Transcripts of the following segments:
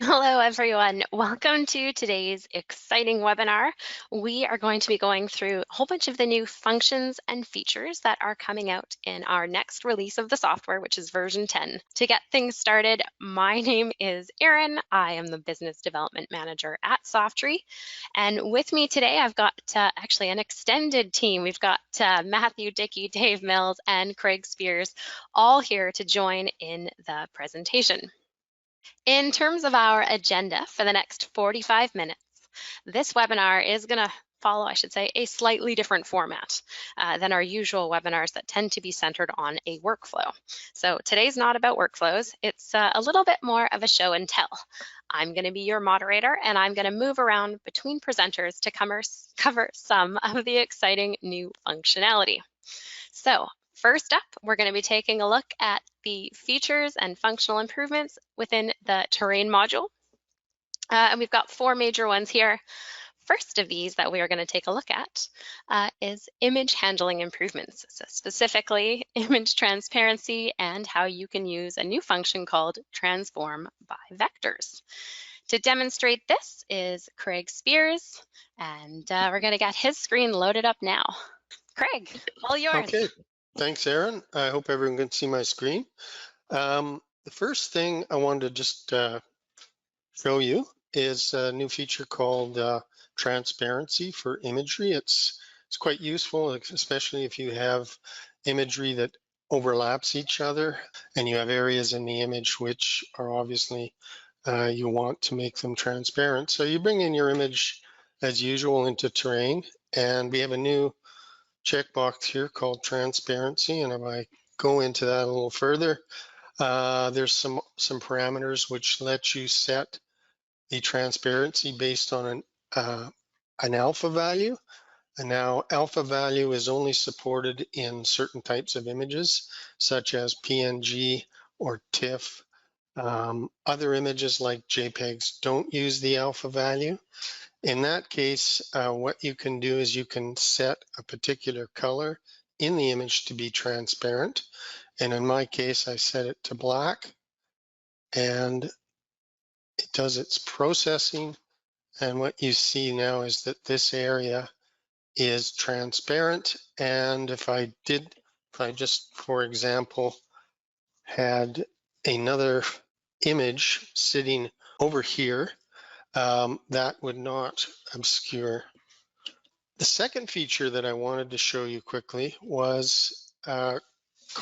Hello, everyone. Welcome to today's exciting webinar. We are going to be going through a whole bunch of the new functions and features that are coming out in our next release of the software, which is version 10. To get things started, my name is Erin. I am the Business Development Manager at Softree. And with me today, I've got actually an extended team. We've got Matthew Dickey, Dave Mills, and Craig Spears all here to join in the presentation. In terms of our agenda for the next 45 minutes, this webinar is going to follow, I should say, a slightly different format than our usual webinars that tend to be centered on a workflow. So today's not about workflows. It's a little bit more of a show and tell. I'm going to be your moderator, and I'm going to move around between presenters to cover some of the exciting new functionality. So first up, we're going to be taking a look at the features and functional improvements within the terrain module. And we've got four major ones here. First of these that we are going to take a look at is image handling improvements, so specifically image transparency and how you can use a new function called transform by vectors. To demonstrate this is Craig Spears, and we're going to get his screen loaded up now. Craig, all yours. Okay, thanks, Erin. I hope everyone can see my screen. The first thing I wanted to just show you is a new feature called transparency for imagery. It's quite useful, especially if you have imagery that overlaps each other and you have areas in the image which are obviously you want to make them transparent. So you bring in your image as usual into terrain, and we have a new checkbox here called transparency, and if I go into that a little further, there's some parameters which let you set the transparency based on an alpha value. And now alpha value is only supported in certain types of images, such as PNG or TIFF. Other images like JPEGs don't use the alpha value. In that case, what you can do is you can set a particular color in the image to be transparent. And in my case, I set it to black, and it does its processing. And what you see now is that this area is transparent. And if I just, for example, had another image sitting over here, that would not obscure. The second feature that I wanted to show you quickly was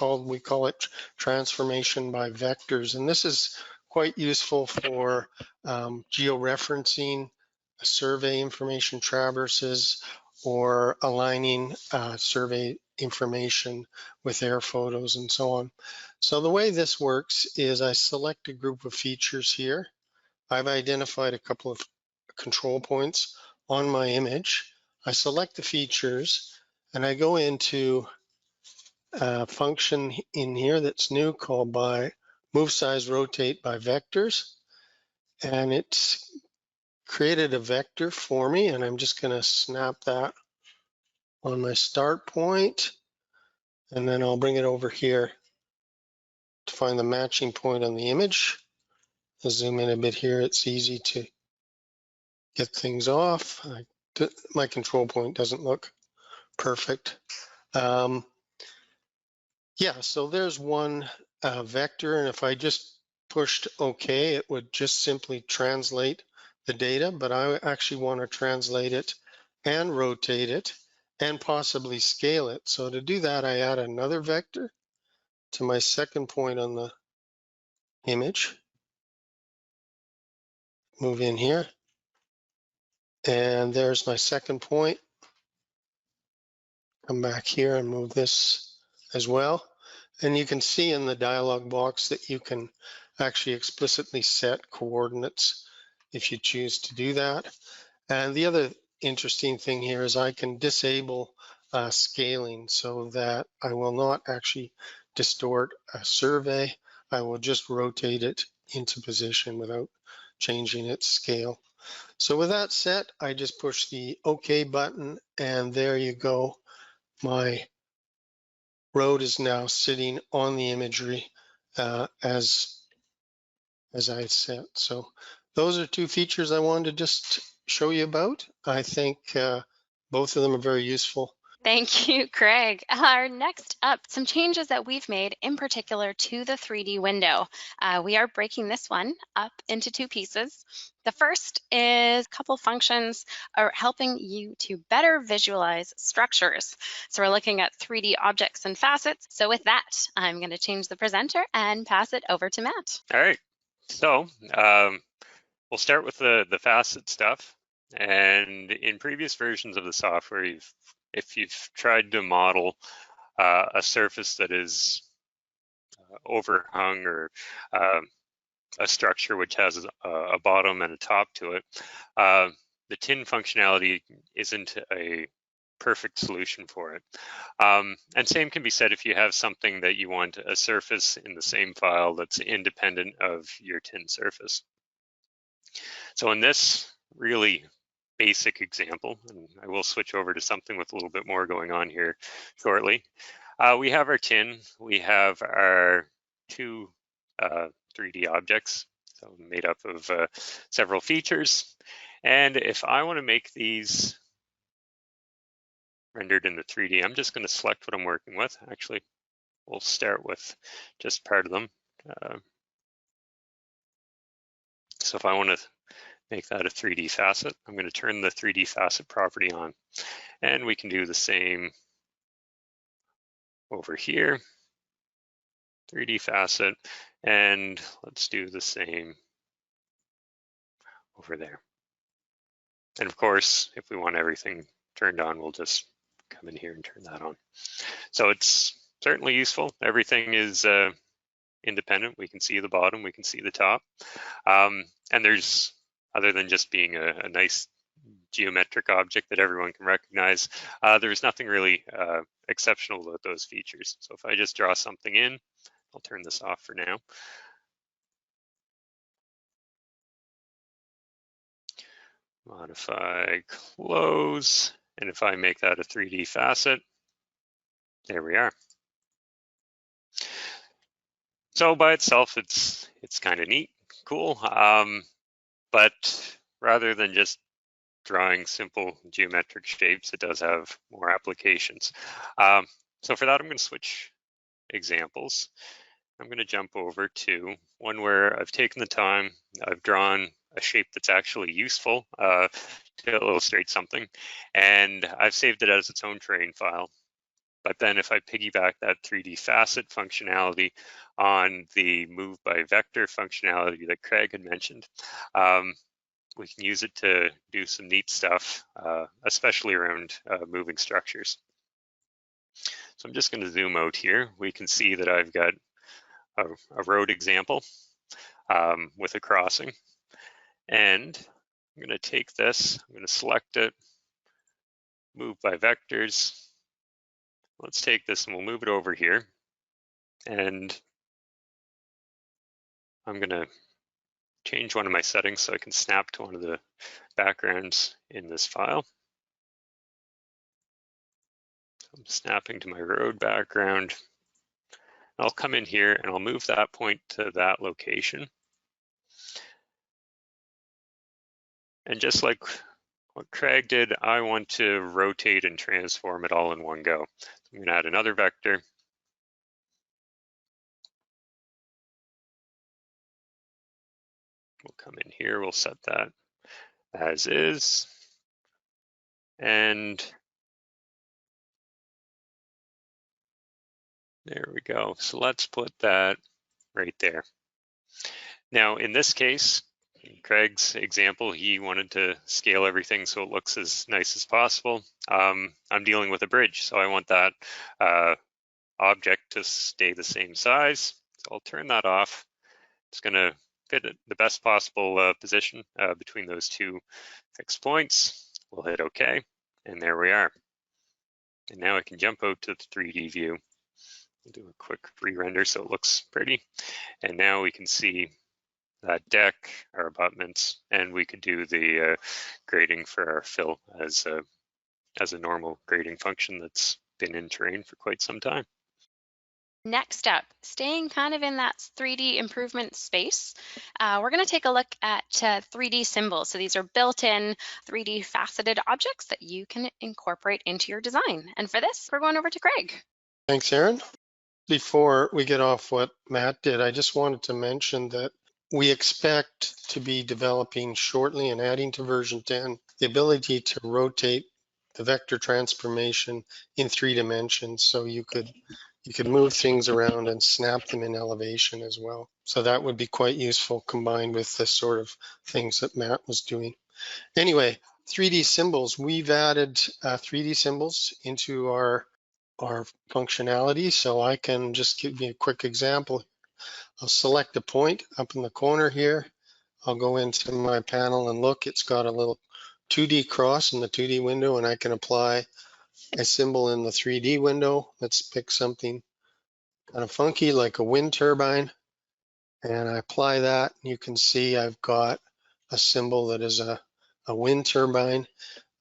we call it transformation by vectors. And this is quite useful for georeferencing, survey information traverses, or aligning survey information with air photos and so on. So the way this works is I select a group of features here. I've identified a couple of control points on my image. I select the features and I go into a function in here that's new called by move size rotate by vectors. And it's created a vector for me, and I'm just going to snap that on my start point, and then I'll bring it over here to find the matching point on the image. I'll zoom in a bit here. It's easy to get things off. My control point doesn't look perfect. Yeah, so there's one vector, and if I just pushed OK, it would just simply translate the data, but I actually want to translate it and rotate it and possibly scale it. So to do that, I add another vector to my second point on the image. Move in here, and there's my second point. Come back here and move this as well. And you can see in the dialog box that you can actually explicitly set coordinates if you choose to do that. And the other interesting thing here is I can disable scaling so that I will not actually distort a survey. I will just rotate it into position without changing its scale. So with that set, I just push the OK button, and there you go. My road is now sitting on the imagery as I set. So those are two features I wanted to just show you about. I think both of them are very useful. Thank you, Craig. Our next up, some changes that we've made in particular to the 3D window. We are breaking this one up into two pieces. The first is a couple functions are helping you to better visualize structures. So we're looking at 3D objects and facets. So with that, I'm going to change the presenter and pass it over to Matt. All right, so we'll start with the facet stuff. And in previous versions of the software, if you've tried to model a surface that is overhung or a structure which has a bottom and a top to it, the tin functionality isn't a perfect solution for it. And same can be said if you have something that you want a surface in the same file that's independent of your tin surface. So in this really basic example, and I will switch over to something with a little bit more going on here shortly, we have our tin, we have our two 3D objects, so made up of several features. And if I want to make these rendered in the 3D, I'm just going to select what I'm working with. Actually, we'll start with just part of them. So if I want to make that a 3D facet, I'm going to turn the 3D facet property on. And we can do the same over here, 3D facet, and let's do the same over there. And of course, if we want everything turned on, we'll just come in here and turn that on. So it's certainly useful. Everything is independent. We can see the bottom, we can see the top. And there's, other than just being a nice geometric object that everyone can recognize, there's nothing really exceptional about those features. So if I just draw something in, I'll turn this off for now. Modify, close, and if I make that a 3D facet, there we are. So by itself, it's kind of neat, cool, but rather than just drawing simple geometric shapes, it does have more applications. So for that, I'm going to switch examples. I'm going to jump over to one where I've taken the time, I've drawn a shape that's actually useful to illustrate something, and I've saved it as its own terrain file. But then if I piggyback that 3D facet functionality on the move by vector functionality that Craig had mentioned, we can use it to do some neat stuff, especially around moving structures. So I'm just going to zoom out here. We can see that I've got a road example with a crossing. And I'm going to take this, I'm going to select it, move by vectors. Let's take this and we'll move it over here. And I'm going to change one of my settings so I can snap to one of the backgrounds in this file. I'm snapping to my road background. I'll come in here and I'll move that point to that location. And just like what Craig did, I want to rotate and transform it all in one go. So I'm going to add another vector. We'll come in here, we'll set that as is. And there we go. So let's put that right there. Now, in this case, in Craig's example, he wanted to scale everything so it looks as nice as possible. I'm dealing with a bridge, so I want that object to stay the same size. So I'll turn that off. It's going to fit the best possible position between those two fixed points. We'll hit OK, and there we are. And now I can jump out to the 3D view. We'll do a quick re-render so it looks pretty. And now we can see that deck, our abutments, and we could do the grading for our fill as a normal grading function that's been in terrain for quite some time. Next up, staying kind of in that 3D improvement space, we're going to take a look at 3D symbols. So these are built-in 3D faceted objects that you can incorporate into your design. And for this, we're going over to Craig. Thanks, Aaron. Before we get off what Matt did, I just wanted to mention that we expect to be developing shortly and adding to version 10 the ability to rotate the vector transformation in 3 dimensions. So you could move things around and snap them in elevation as well. So that would be quite useful combined with the sort of things that Matt was doing. Anyway, 3D symbols. We've added 3D symbols into our functionality. So I can just give you a quick example. I'll select a point up in the corner here. I'll go into my panel and look, it's got a little 2D cross in the 2D window, and I can apply a symbol in the 3D window. Let's pick something kind of funky like a wind turbine, and I apply that. You can see I've got a symbol that is a wind turbine.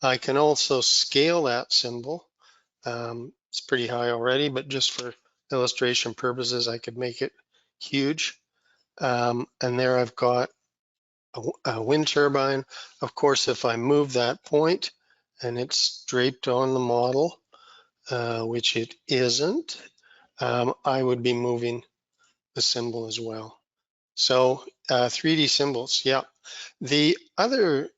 I can also scale that symbol. It's pretty high already, but just for illustration purposes, I could make it huge. And there I've got a wind turbine. Of course, if I move that point and it's draped on the model, which it isn't, I would be moving the symbol as well. So 3D symbols, yeah. The other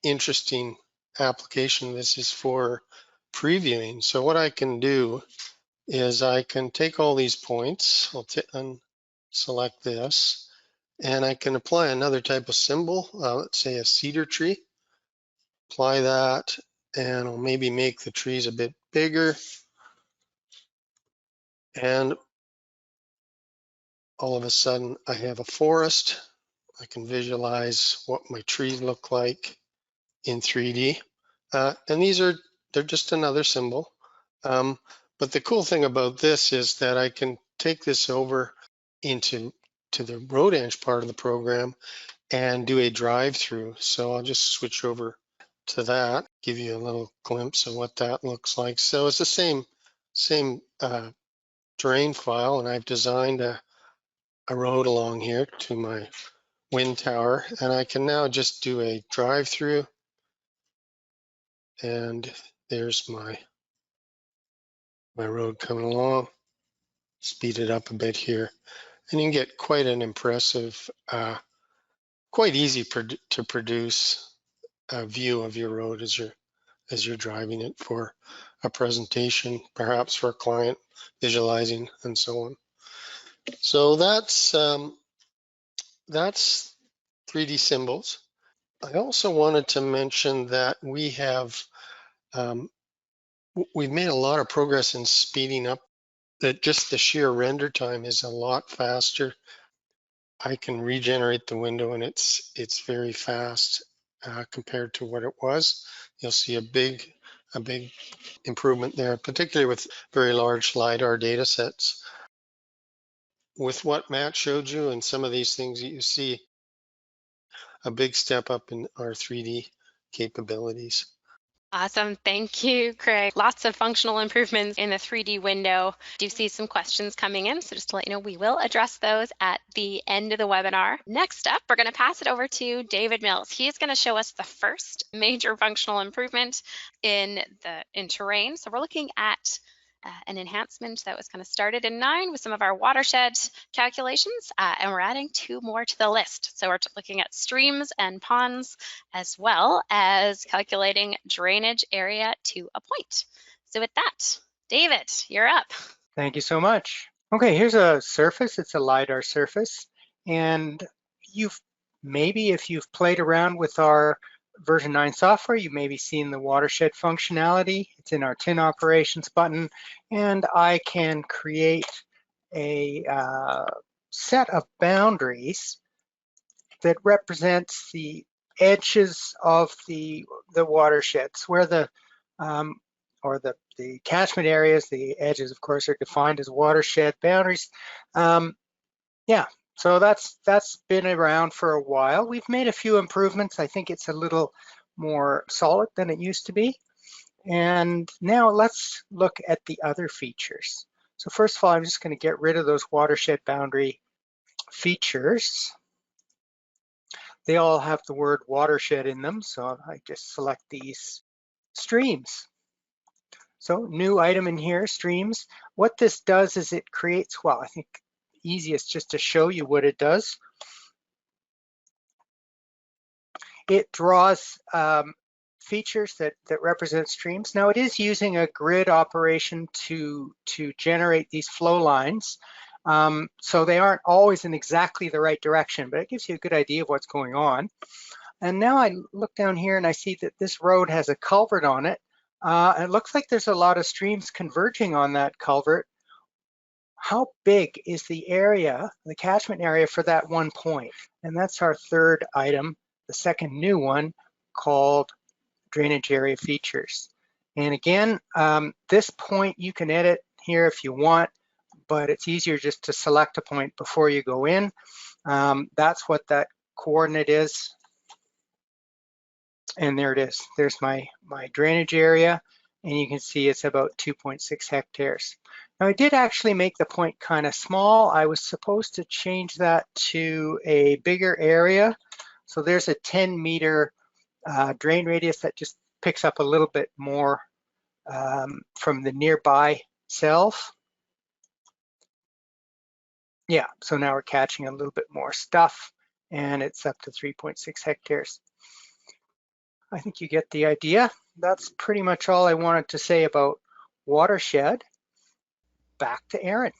interesting application of this is for previewing. So what I can do is I can take all these points, I'll select this, and I can apply another type of symbol, let's say a cedar tree. Apply that, and I'll maybe make the trees a bit bigger. And all of a sudden I have a forest. I can visualize what my trees look like in 3D. And they're just another symbol. But the cool thing about this is that I can take this over into the RoadEng part of the program and do a drive-through. So I'll just switch over to that, give you a little glimpse of what that looks like. So it's the same terrain file, and I've designed a road along here to my wind tower, and I can now just do a drive-through, and there's my road coming along. Speed it up a bit here, and you can get quite an impressive, quite easy to produce a view of your road as you're driving it for a presentation, perhaps for a client visualizing, and so on. So that's 3D symbols. I also wanted to mention that we've made a lot of progress in speeding up. That just the sheer render time is a lot faster. I can regenerate the window, and it's very fast compared to what it was. You'll see a big improvement there, particularly with very large LiDAR data sets. With what Matt showed you and some of these things that you see, a big step up in our 3D capabilities. Awesome. Thank you, Craig. Lots of functional improvements in the 3D window. Do see some questions coming in, so just to let you know, we will address those at the end of the webinar. Next up, we're going to pass it over to David Mills. He's going to show us the first major functional improvement in terrain. So we're looking at an enhancement that was kind of started in 9 with some of our watershed calculations, and we're adding 2 more to the list. So we're looking at streams and ponds, as well as calculating drainage area to a point. So with that, David, you're up. Thank you so much. Okay, here's a surface. It's a LiDAR surface, and if you've played around with our version 9 software, you may be seeing the watershed functionality. It's in our tin operations button, and I can create a set of boundaries that represents the edges of the watersheds, where the catchment areas. The edges, of course, are defined as watershed boundaries. Yeah, so that's been around for a while. We've made a few improvements. I think it's a little more solid than it used to be. And now let's look at the other features. So first of all, I'm just going to get rid of those watershed boundary features. They all have the word watershed in them, so I just select these streams. So new item in here, streams. What this does is it creates, well, I think easiest just to show you what it does. It draws features that represent streams. Now it is using a grid operation to generate these flow lines. So they aren't always in exactly the right direction, but it gives you a good idea of what's going on. And now I look down here and I see that this road has a culvert on it. It looks like there's a lot of streams converging on that culvert. How big is the area, the catchment area for that one point? And that's our third item, the second new one, called drainage area features. And again, this point you can edit here if you want, but it's easier just to select a point before you go in. That's what that coordinate is. And there it is. There's my drainage area, and you can see it's about 2.6 hectares. Now I did actually make the point kind of small. I was supposed to change that to a bigger area. So there's a 10-meter drain radius that just picks up a little bit more from the nearby cells. Yeah, so now we're catching a little bit more stuff, and it's up to 3.6 hectares. I think you get the idea. That's pretty much all I wanted to say about watershed. Back to Erin.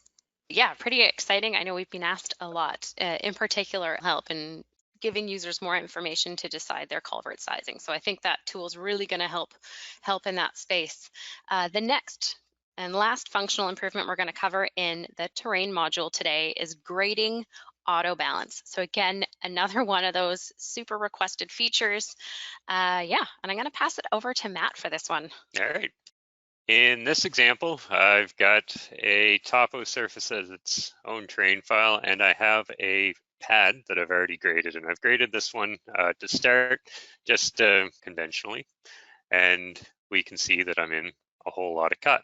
Yeah, pretty exciting. I know we've been asked a lot, in particular help in giving users more information to decide their culvert sizing. So I think that tool is really going to help in that space. The next and last functional improvement we're going to cover in the terrain module today is grading auto balance. So again, another one of those super requested features. Yeah, and I'm going to pass it over to Matt for this one. All right. In this example, I've got a topo surface as its own terrain file, and I have a pad that I've already graded, and I've graded this one to start just conventionally, and we can see that I'm in a whole lot of cut.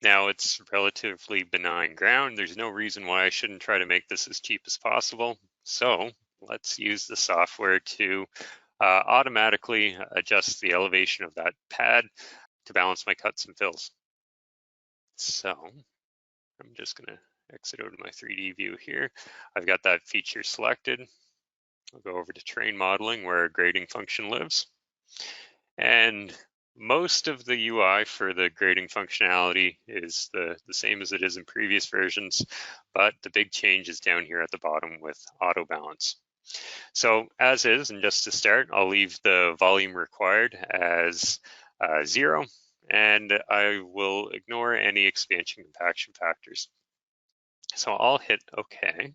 Now it's relatively benign ground. There's no reason why I shouldn't try to make this as cheap as possible. So let's use the software to automatically adjust the elevation of that pad to balance my cuts and fills. So I'm just gonna exit out of my 3D view here. I've got that feature selected. I'll go over to terrain modeling where a grading function lives. And most of the UI for the grading functionality is the same as it is in previous versions, but the big change is down here at the bottom with auto balance. So as is, and just to start, I'll leave the volume required as 0, and I will ignore any expansion compaction factors. So I'll hit OK.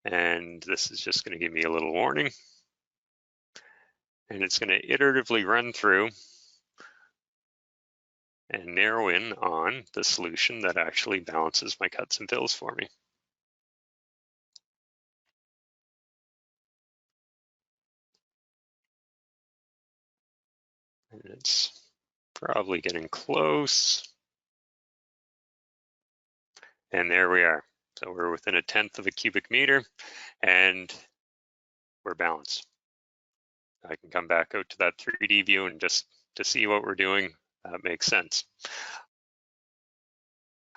And this is just going to give me a little warning. And it's going to iteratively run through and narrow in on the solution that actually balances my cuts and fills for me. And it's probably getting close. And there we are. So we're within 1/10 of a cubic meter and we're balanced. I can come back out to that 3D view and just to see what we're doing, that makes sense.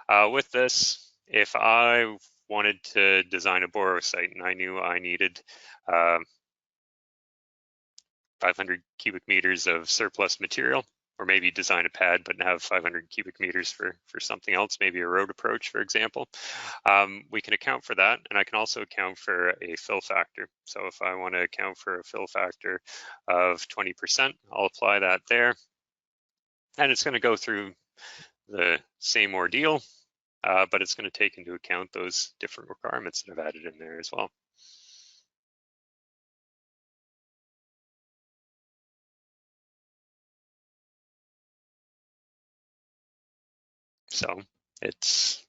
With this, if I wanted to design a borrow site and I knew I needed 500 cubic meters of surplus material, or maybe design a pad but have 500 cubic meters for something else, maybe a road approach, for example, we can account for that. And I can also account for a fill factor. So if I want to account for a fill factor of 20%, I'll apply that there. And it's going to go through the same ordeal, but it's going to take into account those different requirements that I've added in there as well. So it's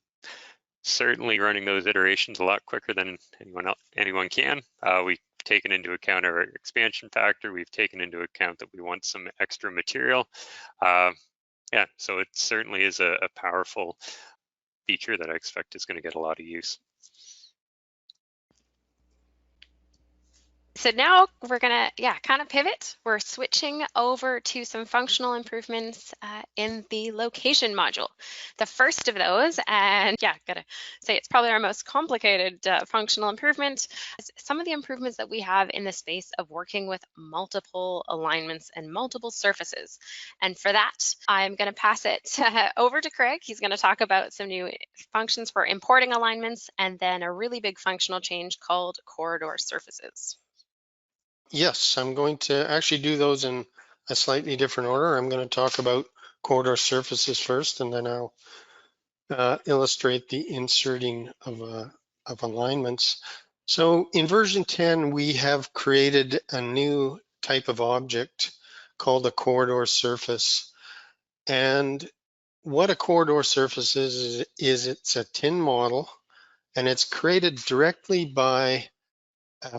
certainly running those iterations a lot quicker than anyone can. We've taken into account our expansion factor. We've taken into account that we want some extra material. yeah, so it certainly is a powerful feature that I expect is going to get a lot of use. So now we're gonna, kind of pivot. We're switching over to some functional improvements in the location module. The first of those, and gotta say it's probably our most complicated functional improvement, is some of the improvements that we have in the space of working with multiple alignments and multiple surfaces. And for that, I'm gonna pass it over to Craig. He's gonna talk about some new functions for importing alignments and then a really big functional change called corridor surfaces. Yes, I'm going to actually do those in a slightly different order. I'm going to talk about corridor surfaces first, and then I'll illustrate the inserting of alignments. So in version 10, we have created a new type of object called a corridor surface. And what a corridor surface is it's a tin model, and it's created directly by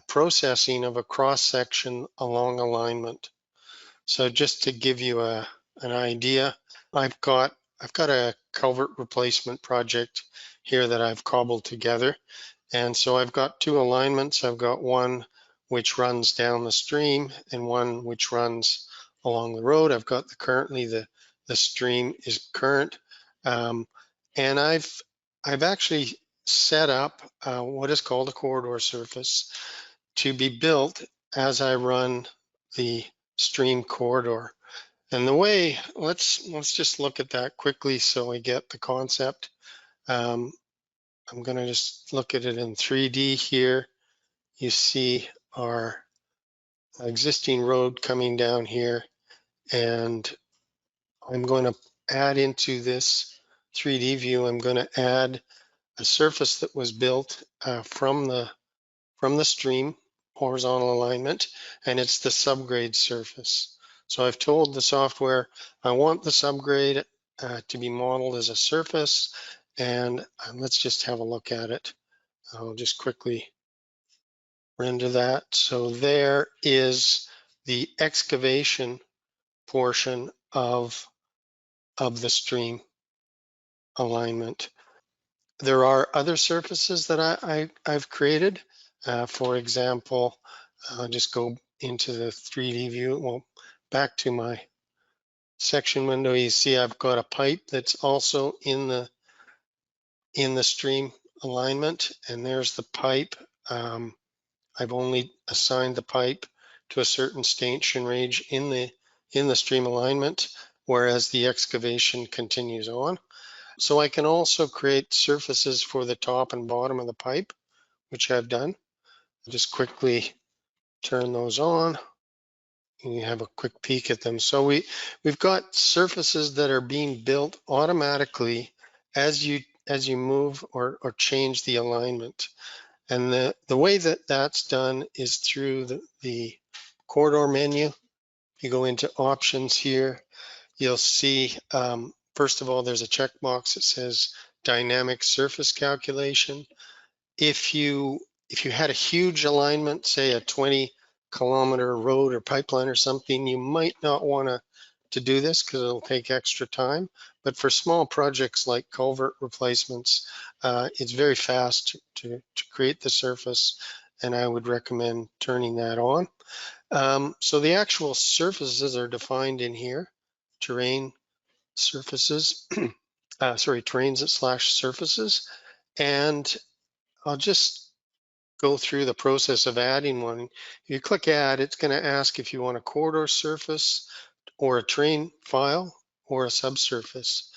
processing of a cross section along alignment. So just to give you an idea, I've got a culvert replacement project here that I've cobbled together. And so I've got two alignments. I've got one which runs down the stream and one which runs along the road. I've got currently the stream is current. And I've actually set up what is called a corridor surface to be built as I run the stream corridor. And the way, let's just look at that quickly so we get the concept. I'm going to just look at it in 3D here. You see our existing road coming down here, and I'm going to add into this 3D view, I'm going to add a surface that was built from the stream horizontal alignment, and it's the subgrade surface. So I've told the software I want the subgrade to be modeled as a surface, and let's just have a look at it. I'll just quickly render that. So there is the excavation portion of the stream alignment. There are other surfaces that I've created. For example, I'll just go into the 3D view. Well, back to my section window, you see I've got a pipe that's also in the stream alignment, and there's the pipe. I've only assigned the pipe to a certain station range in the stream alignment, whereas the excavation continues on. So I can also create surfaces for the top and bottom of the pipe, which I've done. I'll just quickly turn those on. And you have a quick peek at them. So we've got surfaces that are being built automatically as you move or change the alignment. And the way that that's done is through the corridor menu. If you go into options here, you'll see, first of all, there's a checkbox that says dynamic surface calculation. If you had a huge alignment, say a 20-kilometer road or pipeline or something, you might not want to do this because it'll take extra time. But for small projects like culvert replacements, it's very fast to create the surface, and I would recommend turning that on. So the actual surfaces are defined in here, terrain surfaces, terrains/surfaces, and I'll just go through the process of adding one. If you click add, it's going to ask if you want a corridor surface or a terrain file or a subsurface.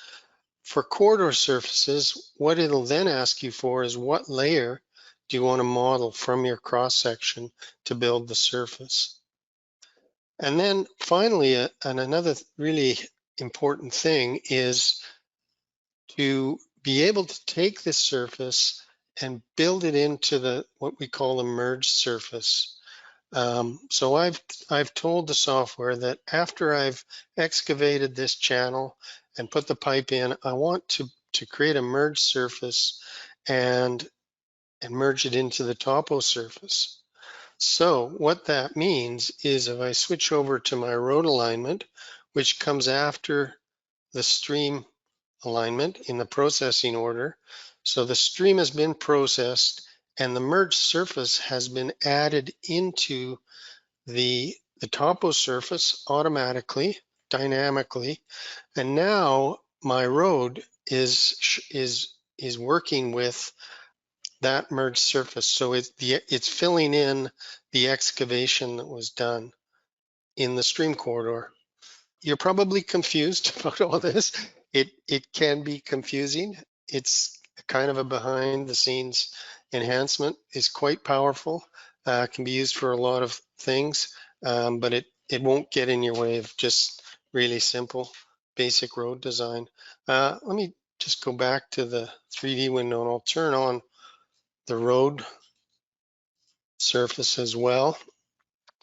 For corridor surfaces, what it'll then ask you for is what layer do you want to model from your cross section to build the surface. And then finally, and another really important thing is to be able to take this surface and build it into what we call a merged surface. So I've told the software that after I've excavated this channel and put the pipe in, I want to create a merged surface and merge it into the topo surface. So what that means is if I switch over to my road alignment, which comes after the stream alignment in the processing order. So the stream has been processed and the merged surface has been added into the topo surface automatically, dynamically. And now my road is working with that merged surface. So it's filling in the excavation that was done in the stream corridor. You're probably confused about all this. It can be confusing. It's kind of a behind the scenes enhancement. Is quite powerful. Can be used for a lot of things, but it won't get in your way of just really simple basic road design. Let me just go back to the 3D window and I'll turn on the road surface as well.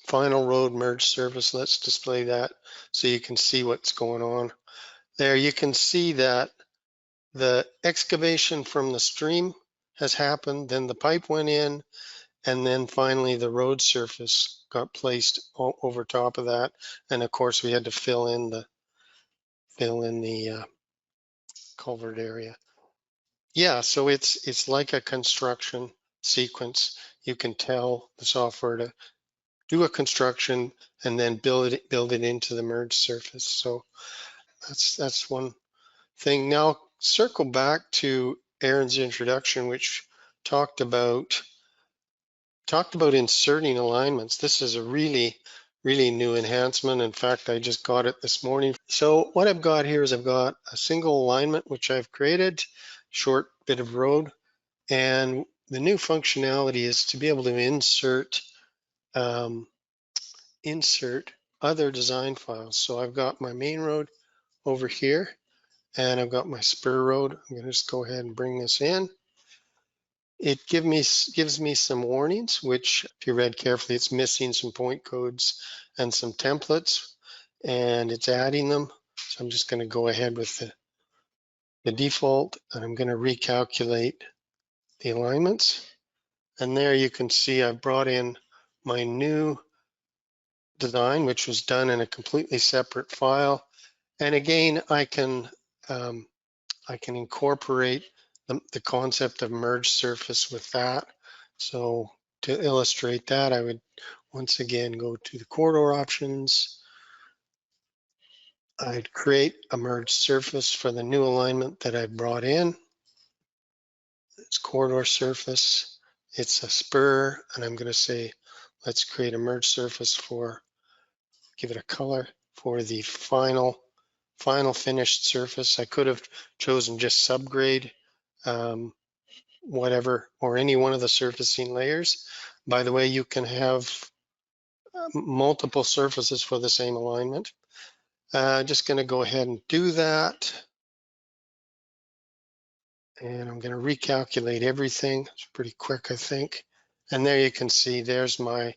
Final road merge surface. Let's display that so you can see what's going on. There you can see that the excavation from the stream has happened, then the pipe went in, and then finally the road surface got placed over top of that. And of course we had to fill in the culvert area. Yeah, so it's like a construction sequence. You can tell the software to do a construction and then build it into the merged surface. So that's one thing. Now circle back to Aaron's introduction, which talked about inserting alignments. This is a really new enhancement. In fact, I just got it this morning. So what I've got here is I've got a single alignment which I've created, short bit of road, and the new functionality is to be able to insert other design files. So I've got my main road over here and I've got my spur road. I'm going to just go ahead and bring this in. It gives me some warnings, which if you read carefully, it's missing some point codes and some templates, and it's adding them. So I'm just going to go ahead with the default, and I'm going to recalculate the alignments. And there you can see I've brought in my new design, which was done in a completely separate file. And again, I can incorporate the concept of merged surface with that. So to illustrate that, I would once again go to the corridor options. I'd create a merged surface for the new alignment that I brought in. It's corridor surface. It's a spur, and I'm going to say, let's create a merged surface give it a color for the final finished surface. I could have chosen just subgrade, whatever, or any one of the surfacing layers. By the way, you can have multiple surfaces for the same alignment. Just going to go ahead and do that. And I'm going to recalculate everything. It's pretty quick, I think. And there you can see there's my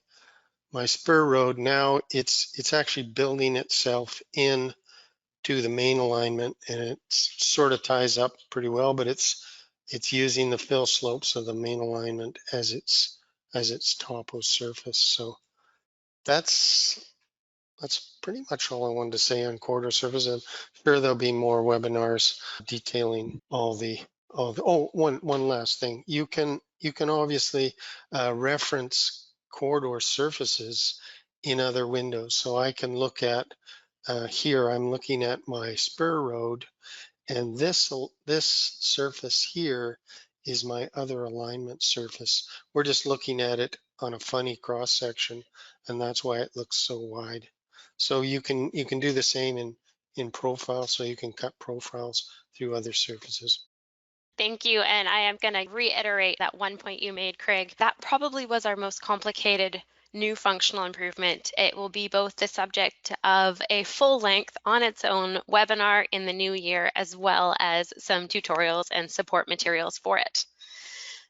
spur road. Now it's actually building itself in to the main alignment, and it sort of ties up pretty well, but it's using the fill slopes of the main alignment as its topo surface. So that's pretty much all I wanted to say on corridor surface. I'm sure there'll be more webinars detailing all the oh, one last thing. You can obviously reference corridor surfaces in other windows. So I can look at here, I'm looking at my spur road, and this surface here is my other alignment surface. We're just looking at it on a funny cross section, and that's why it looks so wide. So you can do the same in profile, so you can cut profiles through other surfaces. Thank you. And I am going to reiterate that one point you made, Craig. That probably was our most complicated new functional improvement. It will be both the subject of a full length on its own webinar in the new year, as well as some tutorials and support materials for it.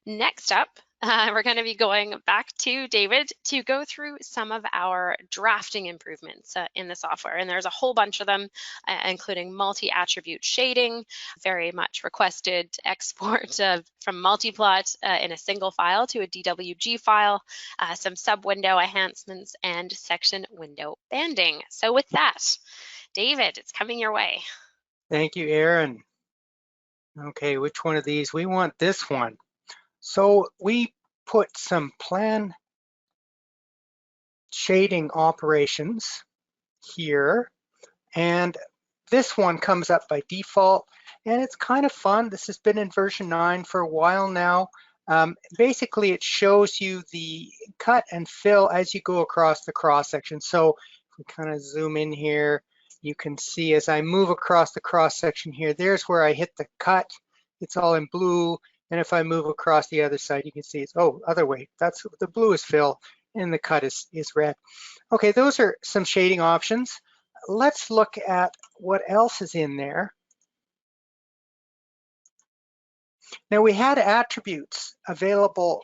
Next up, we're going to be going back to David to go through some of our drafting improvements in the software. And there's a whole bunch of them, including multi-attribute shading, very much requested export from multiplot in a single file to a DWG file, some sub-window enhancements, and section window banding. So with that, David, it's coming your way. Thank you, Aaron. Okay, which one of these? We want this one. So we put some plan shading operations here, and this one comes up by default, and it's kind of fun. This has been in version 9 for a while now. Basically, it shows you the cut and fill as you go across the cross section. So if we kind of zoom in here, you can see as I move across the cross section here, there's where I hit the cut. It's all in blue. And if I move across the other side, you can see it's, oh, other way. That's the blue is fill and the cut is red. Okay, those are some shading options. Let's look at what else is in there. Now we had attributes available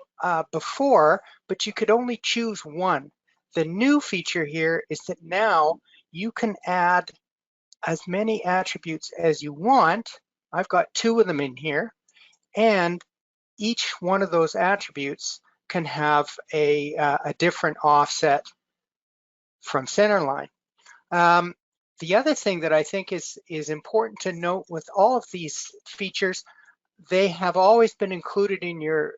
before, but you could only choose one. The new feature here is that now you can add as many attributes as you want. I've got 2 of them in here, and each one of those attributes can have a different offset from centerline. The other thing that I think is important to note with all of these features, they have always been included in your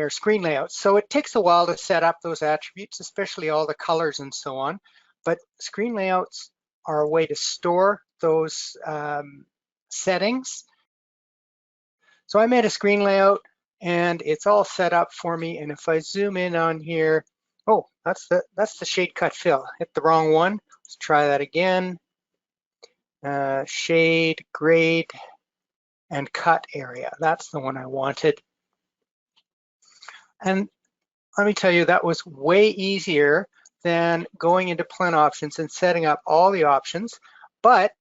screen layout. So it takes a while to set up those attributes, especially all the colors and so on. But screen layouts are a way to store those settings. So I made a screen layout and it's all set up for me. And if I zoom in on here, oh, that's the shade cut fill. Hit the wrong one. Let's try that again. Shade, grade, and cut area. That's the one I wanted. And let me tell you, that was way easier than going into plan options and setting up all the options. But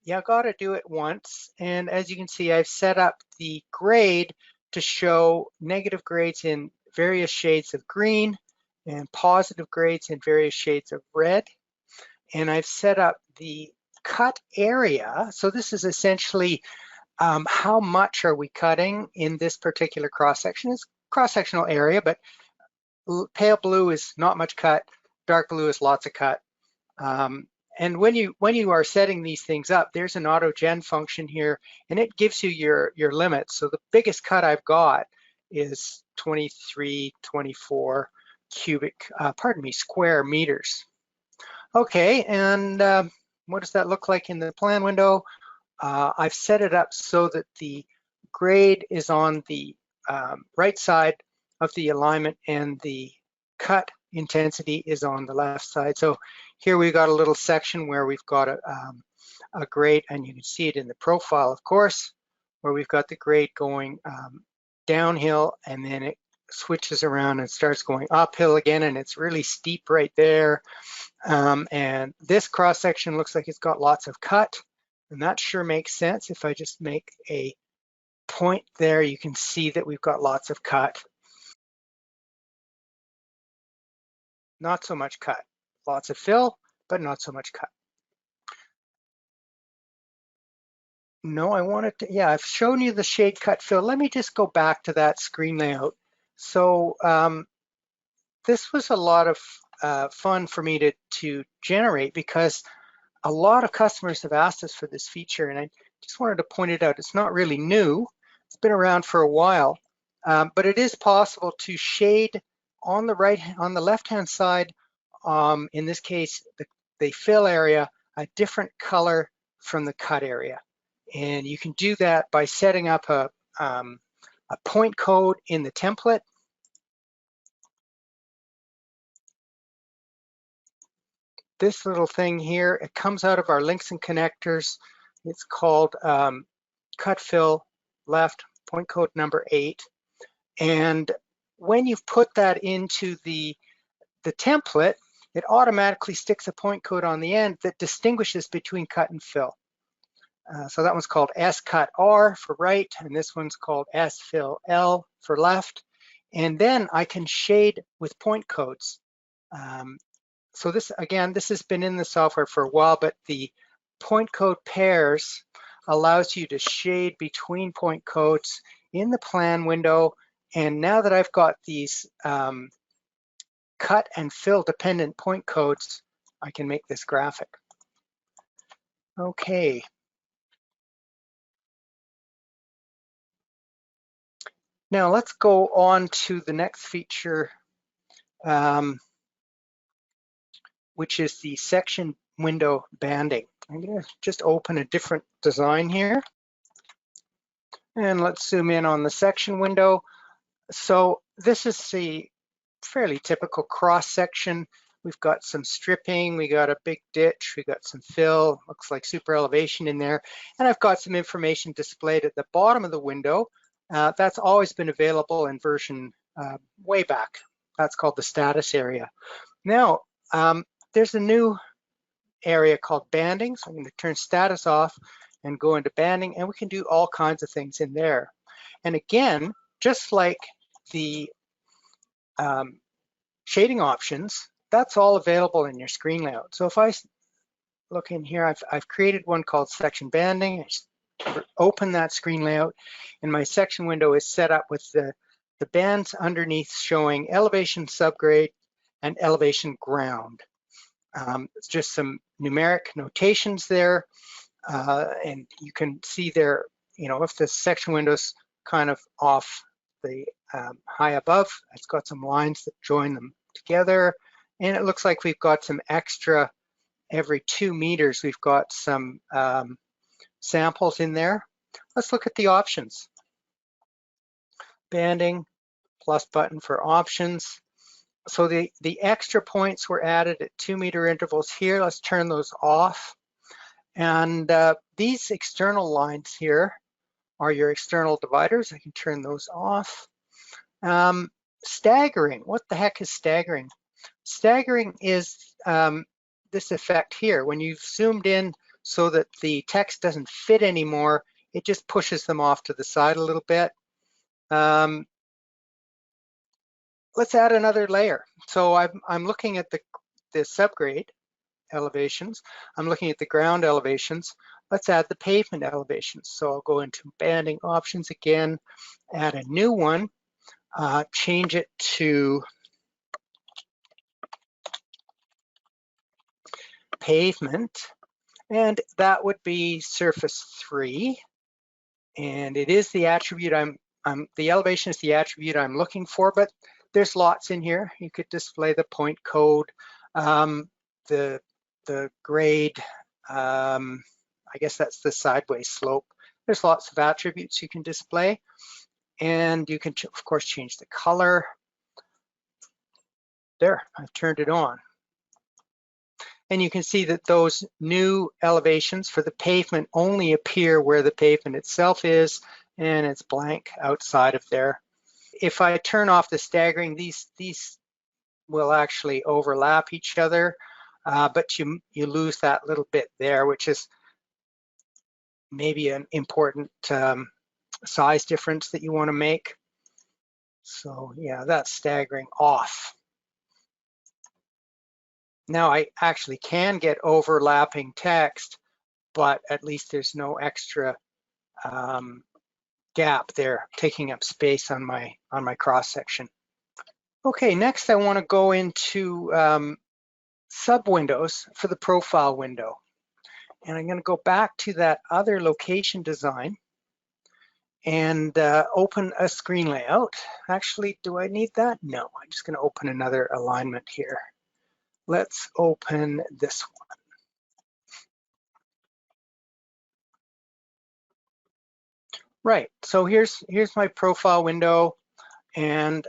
you got to do it once. And as you can see, I've set up the grade to show negative grades in various shades of green and positive grades in various shades of red. And I've set up the cut area. So this is essentially how much are we cutting in this particular cross-section. It's cross-sectional area, but pale blue is not much cut, dark blue is lots of cut. And when you are setting these things up, there's an auto gen function here, and it gives you your limits. So the biggest cut I've got is 2324 square meters. Okay, and what does that look like in the plan window? I've set it up so that the grade is on the right side of the alignment and the cut intensity is on the left side. So here we've got a little section where we've got a grade, and you can see it in the profile, of course, where we've got the grade going downhill, and then it switches around and starts going uphill again, and it's really steep right there. And this cross section looks like it's got lots of cut, and that sure makes sense. If I just make a point there, you can see that we've got lots of cut. Not so much cut. Lots of fill, but not so much cut. No, I wanted to, yeah, I've shown you the shade cut fill. Let me just go back to that screen layout. So this was a lot of fun for me to generate, because a lot of customers have asked us for this feature, and I just wanted to point it out. It's not really new. It's been around for a while, but it is possible to shade on the left-hand side, in this case, the fill area, a different color from the cut area. And you can do that by setting up a point code in the template. This little thing here, it comes out of our links and connectors. It's called cut fill left, point code number 8. And when you've put that into the template, it automatically sticks a point code on the end that distinguishes between cut and fill. So that one's called S-cut R for right, and this one's called S-fill L for left. And then I can shade with point codes. So this, again, this has been in the software for a while, but the point code pairs allows you to shade between point codes in the plan window. And now that I've got these cut and fill dependent point codes, I can make this graphic. Okay. Now let's go on to the next feature, which is the section window banding. I'm going to just open a different design here. And let's zoom in on the section window. So this is the fairly typical cross section. We've got some stripping, we got a big ditch, we got some fill, looks like super elevation in there. And I've got some information displayed at the bottom of the window. That's always been available in version way back. That's called the status area. Now, there's a new area called banding. So I'm going to turn status off and go into banding, and we can do all kinds of things in there. And again, just like the shading options, that's all available in your screen layout. So if I look in here, I've created one called section banding. I just open that screen layout, and my section window is set up with the bands underneath showing elevation subgrade and elevation ground. It's just some numeric notations there, and you can see there, if the section window's kind of off the high above, it's got some lines that join them together, and it looks like we've got some extra every 2 meters. We've got some samples in there. Let's look at the options. Banding, plus button for options. So the extra points were added at 2 meter intervals here. Let's turn those off. And these external lines here are your external dividers. I can turn those off. Staggering, what the heck is staggering? Staggering is this effect here. When you've zoomed in so that the text doesn't fit anymore, it just pushes them off to the side a little bit. Let's add another layer. So I'm looking at the subgrade elevations. I'm looking at the ground elevations. Let's add the pavement elevations. So I'll go into banding options again, add a new one, change it to pavement, and that would be surface 3. And it is the attribute the elevation is the attribute I'm looking for, but there's lots in here. You could display the point code, the grade, I guess that's the sideways slope. There's lots of attributes you can display, and you can of course change the color. There, I've turned it on. And you can see that those new elevations for the pavement only appear where the pavement itself is, and it's blank outside of there. If I turn off the staggering, these will actually overlap each other, but you lose that little bit there, which is maybe an important size difference that you want to make. So yeah, that's staggering off. Now I actually can get overlapping text, but at least there's no extra gap there taking up space on my cross section. Okay, next I want to go into sub windows for the profile window. And I'm going to go back to that other location design and open a screen layout. Actually, do I need that? No, I'm just going to open another alignment here. Let's open this one. Right, so here's my profile window, and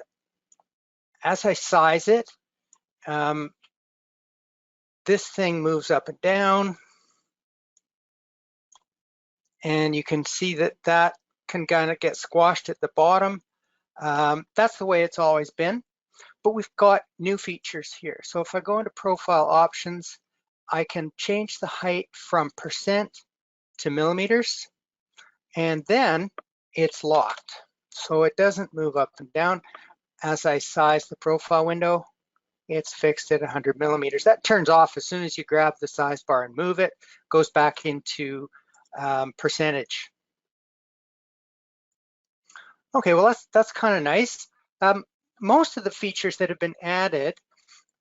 as I size it, this thing moves up and down, and you can see that can kind of get squashed at the bottom. That's the way it's always been, but we've got new features here. So if I go into profile options, I can change the height from % to millimeters, and then it's locked. So it doesn't move up and down. As I size the profile window, it's fixed at 100 millimeters. That turns off as soon as you grab the size bar and move it, goes back into percentage. Okay, well that's kind of nice. Most of the features that have been added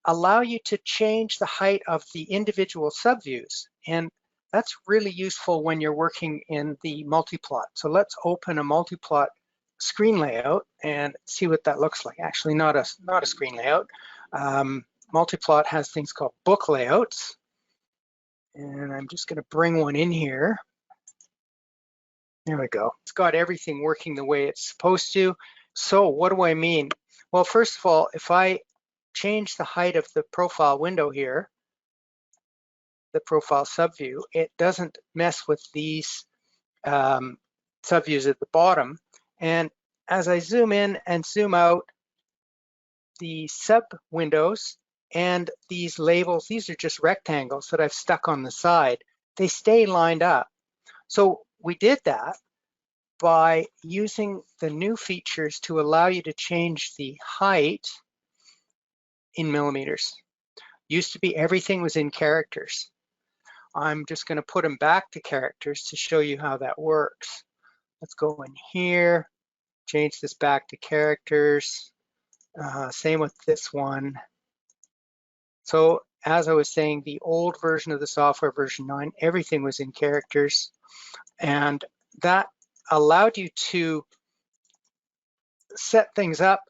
allow you to change the height of the individual subviews, and that's really useful when you're working in the multiplot. So let's open a multiplot screen layout and see what that looks like. Actually, not a screen layout. Multiplot has things called book layouts. And I'm just going to bring one in here. There we go. It's got everything working the way it's supposed to. So what do I mean? Well, first of all, if I change the height of the profile window here, the profile subview, it doesn't mess with these subviews at the bottom. And as I zoom in and zoom out, the sub windows and these labels, these are just rectangles that I've stuck on the side, they stay lined up. So we did that by using the new features to allow you to change the height in millimeters. Used to be everything was in characters. I'm just going to put them back to characters to show you how that works. Let's go in here, change this back to characters. Same with this one. So as I was saying, the old version of the software, version 9, everything was in characters, and that allowed you to set things up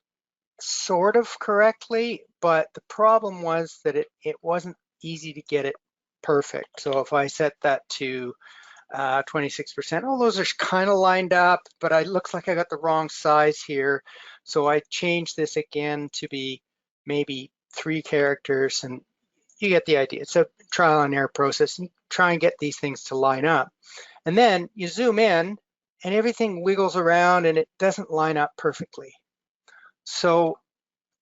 sort of correctly, but the problem was that it wasn't easy to get it perfect. So if I set that to 26%, oh, those are kind of lined up, but it looks like I got the wrong size here. So I changed this again to be maybe 3 characters, and you get the idea. It's a trial and error process. You try and get these things to line up. And then you zoom in and everything wiggles around and it doesn't line up perfectly. So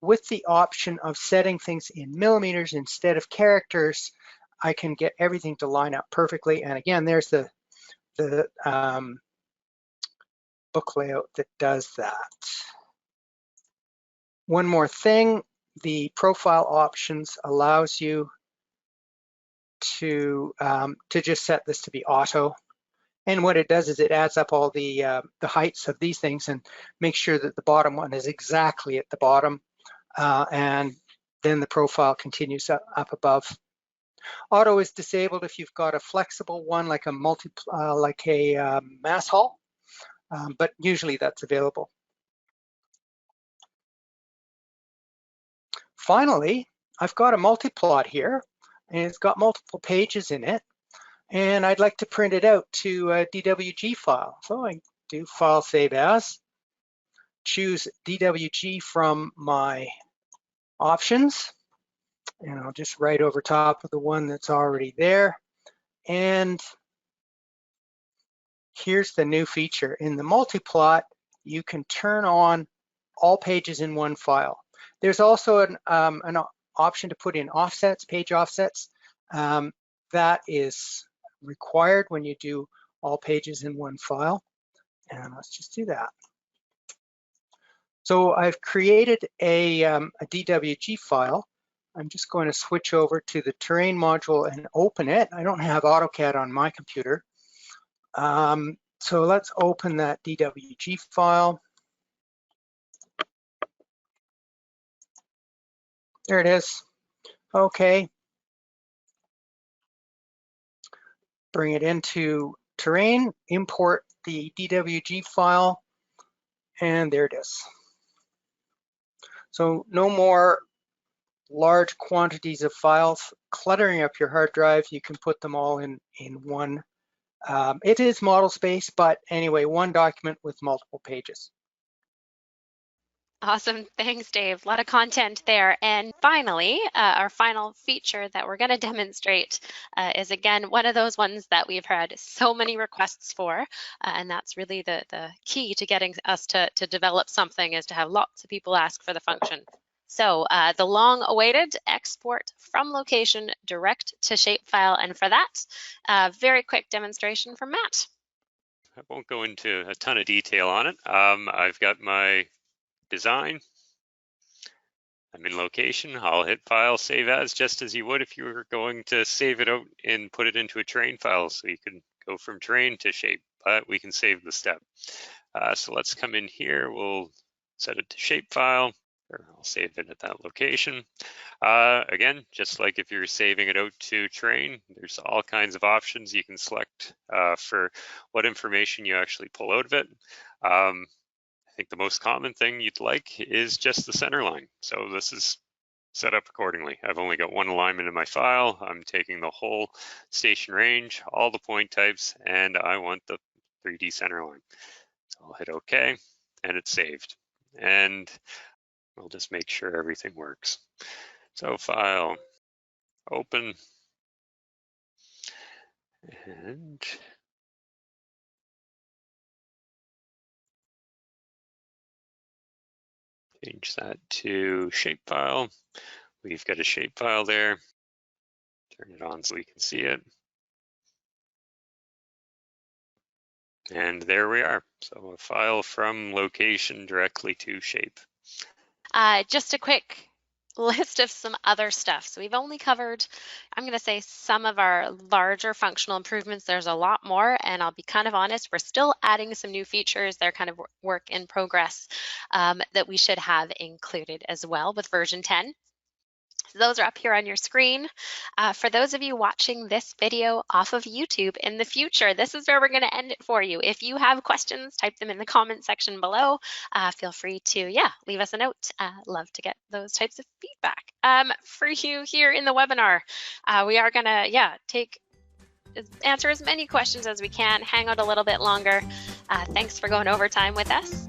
with the option of setting things in millimeters instead of characters, I can get everything to line up perfectly. And again, there's the book layout that does that. One more thing, the profile options allows you to just set this to be auto. And what it does is it adds up all the heights of these things and makes sure that the bottom one is exactly at the bottom. And then the profile continues up above. Auto is disabled if you've got a flexible one like a mass haul, but usually that's available. Finally, I've got a multiplot here, and it's got multiple pages in it, and I'd like to print it out to a DWG file. So I do File Save As, choose DWG from my options, and I'll just write over top of the one that's already there. And here's the new feature. In the multiplot, you can turn on all pages in one file. There's also an option to put in offsets, page offsets. That is required when you do all pages in one file. And let's just do that. So I've created a DWG file. I'm just going to switch over to the terrain module and open it. I don't have AutoCAD on my computer. So let's open that DWG file. There it is. Okay. Bring it into terrain, import the DWG file, and there it is. So no more large quantities of files cluttering up your hard drive. You can put them all in one. It is model space, but anyway, one document with multiple pages. Awesome. Thanks, Dave. A lot of content there. And finally, our final feature that we're going to demonstrate is, again, one of those ones that we've had so many requests for. And that's really the key to getting us to develop something, is to have lots of people ask for the function. So the long-awaited export from location direct to shapefile. And for that, very quick demonstration from Matt. I won't go into a ton of detail on it. I've got my design. I'm in location. I'll hit File, Save As, just as you would if you were going to save it out and put it into a terrain file. So you can go from terrain to shape, but we can save the step. So let's come in here. We'll set it to shapefile. or I'll save it at that location. Again, just like if you're saving it out to terrain, there's all kinds of options you can select for what information you actually pull out of it. I think the most common thing you'd like is just the center line. So this is set up accordingly. I've only got one alignment in my file. I'm taking the whole station range, all the point types, and I want the 3D center line. So I'll hit OK, and it's saved. And we'll just make sure everything works. So file, open, and change that to shapefile. We've got a shapefile there. Turn it on so we can see it. And there we are. So a file from location directly to shape. Just a quick list of some other stuff. So we've only covered, I'm going to say, some of our larger functional improvements. There's a lot more, and I'll be kind of honest, we're still adding some new features. They're kind of work in progress that we should have included as well with version 10. So those are up here on your screen. For those of you watching this video off of YouTube in the future, this is where we're going to end it for you. If you have questions, type them in the comment section below. Feel free to, leave us a note. Love to get those types of feedback. For you here in the webinar, we are going to, answer as many questions as we can, hang out a little bit longer. Thanks for going overtime with us.